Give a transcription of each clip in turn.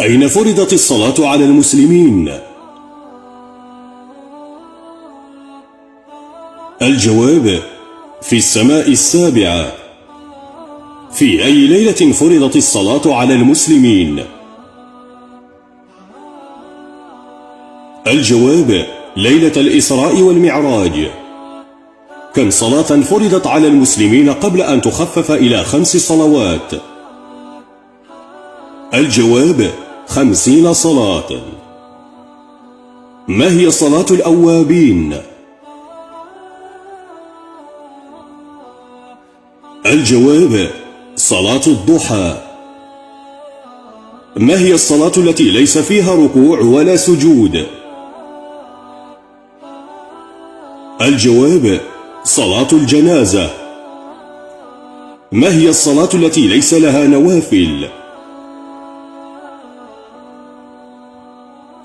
أين فرضت الصلاة على المسلمين؟ الجواب: في السماء السابعة. في أي ليلة فرضت الصلاة على المسلمين؟ الجواب: ليلة الإسراء والمعراج. كم صلاة فرضت على المسلمين قبل أن تخفف إلى 5 صلوات؟ الجواب: 50 صلاة. ما هي صلاة الأوابين؟ الجواب: صلاة الضحى. ما هي الصلاة التي ليس فيها ركوع ولا سجود؟ الجواب: صلاة الجنازة. ما هي الصلاة التي ليس لها نوافل؟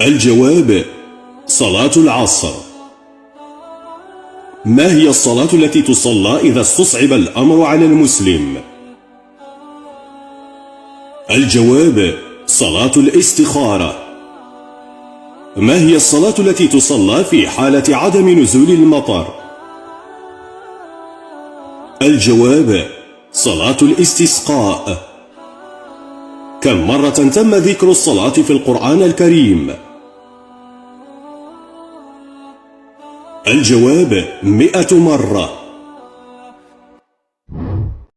الجواب: صلاة العصر. ما هي الصلاة التي تصلى إذا استصعب الأمر على المسلم؟ الجواب: صلاة الاستخارة. ما هي الصلاة التي تصلى في حالة عدم نزول المطر؟ الجواب: صلاة الاستسقاء. كم مرة تم ذكر الصلاة في القرآن الكريم؟ الجواب: 100 مرة.